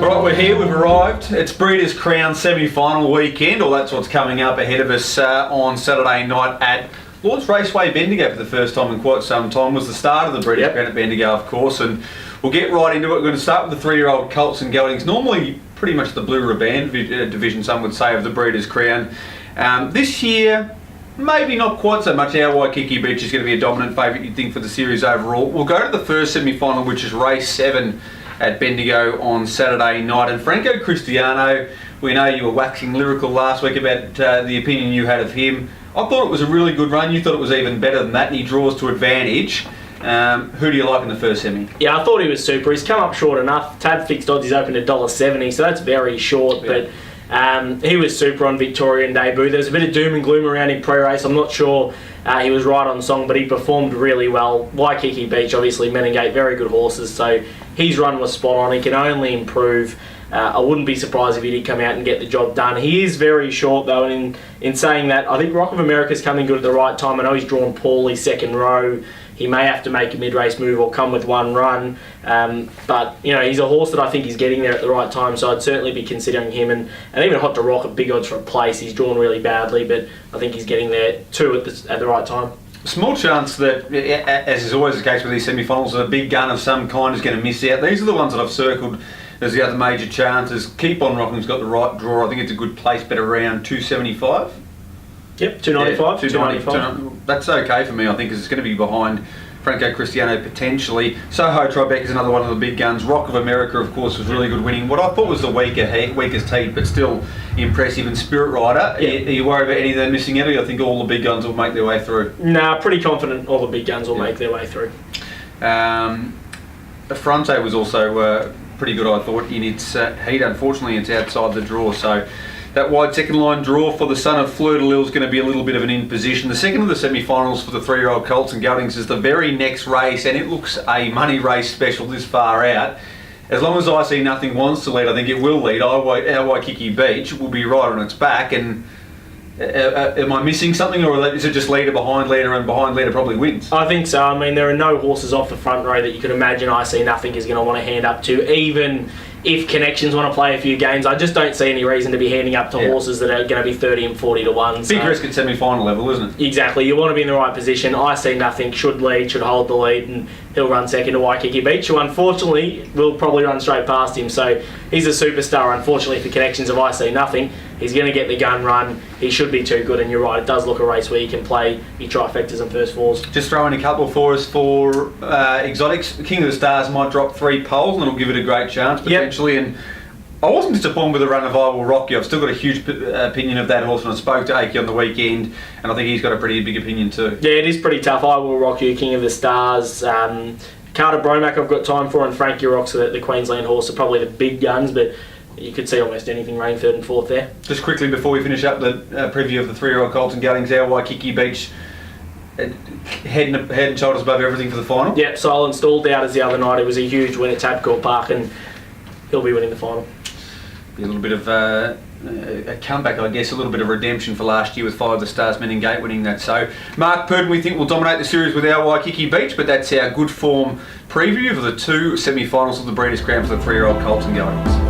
Right, we're here, we've arrived. It's Breeders' Crown semi-final weekend, or that's what's coming up ahead of us on Saturday night at Lord's Raceway Bendigo for the first time in quite some time. Was the start of the Breeders' Crown at Bendigo, of course, and we'll get right into it. We're going to start with the 3-year-old colts and geldings, normally pretty much the blue ribbon division, some would say, of the Breeders' Crown. This year, maybe not quite so much. Our Waikiki Beach is going to be a dominant favourite, you'd think, for the series overall. We'll go to the first semi-final, which is race 7 at Bendigo on Saturday night. And Franco Cristiano, we know you were waxing lyrical last week about the opinion you had of him. I thought it was a really good run. You thought it was even better than that, and he draws to advantage. Who do you like in the first semi? Yeah, I thought he was super. He's come up short enough. Tab fixed odds, he's opened at $1.70, so that's very short. Yeah. But he was super on Victorian debut. There was a bit of doom and gloom around him pre-race. I'm not sure he was right on song, but he performed really well. Waikiki Beach, obviously, Meningate, very good horses, so his run was spot on. He can only improve. I wouldn't be surprised if he did come out and get the job done. He is very short, though, and in saying that, I think Rock of America's coming good at the right time. I know he's drawn poorly second row. He may have to make a mid-race move or come with one run. But, you know, he's a horse that I think is getting there at the right time, so I'd certainly be considering him. And even Hot to Rock at big odds for a place. He's drawn really badly, but I think he's getting there too at the right time. Small chance that, as is always the case with these semi-finals, a big gun of some kind is going to miss out. These are the ones that I've circled as the other major chances. Keep On Rocking's got the right draw. I think it's a good place bet around 275. Yep, 295. Yeah, 295. That's okay for me, I think, because it's going to be behind Franco Cristiano potentially. Soho Tribeca is another one of the big guns. Rock of America, of course, was really good winning. What I thought was the weakest heat, but still impressive. And Spirit Rider, yeah. Are you worried about any of them missing out? I think all the big guns will make their way through. Nah, pretty confident all the big guns will make their way through. Affronte was also pretty good, I thought, in its heat. Unfortunately, it's outside the draw, so that wide second line draw for the son of Fleur de Lille is going to be a little bit of an imposition. The second of the semi-finals for the 3-year-old colts and geldings is the very next race, and it looks a money race special this far out. As long as I See Nothing wants to lead, I think it will lead. Our Waikiki Beach will be right on its back, and am I missing something, or is it just leader behind leader, and behind leader probably wins? I think so. I mean, there are no horses off the front row that you could imagine I See Nothing is going to want to hand up to, even if Connections want to play a few games. I just don't see any reason to be handing up to horses that are going to be 30 and 40 to 1. Big risk at semi-final level, isn't it? Exactly. You want to be in the right position. I See Nothing should lead, should hold the lead, and he'll run second to Waikiki Beach, who unfortunately will probably run straight past him. So he's a superstar, unfortunately, for Connections of I See Nothing. He's going to get the gun run. He should be too good, and you're right, it does look a race where you can play your trifectas and first fours. Just throw in a couple for us for exotics. King of the Stars might drop 3 poles, and it'll give it a great chance potentially. Yep. And I wasn't disappointed with the run of I Will Rock You. I've still got a huge opinion of that horse, and I spoke to Aki on the weekend, and I think he's got a pretty big opinion too. Yeah, it is pretty tough. I Will Rock You, King of the Stars. Carter Bromack I've got time for, and Frankie Rocks, the Queensland horse, are probably the big guns, but you could see almost anything reign third and fourth there. Just quickly before we finish up the preview of the 3-year-old colts and geldings, our Waikiki Beach head and shoulders above everything for the final. Yep, Silent stalled out as the other night. It was a huge win at Tabcorp Park, and he'll be winning the final. Be a little bit of a comeback, I guess, a little bit of redemption for last year with 5 the Stars Meningate winning that. So Mark Purdon, we think, will dominate the series with our Waikiki Beach, but that's our good form preview for the 2 semi-finals of the Breeders' Crown for the 3-year-old colts and geldings.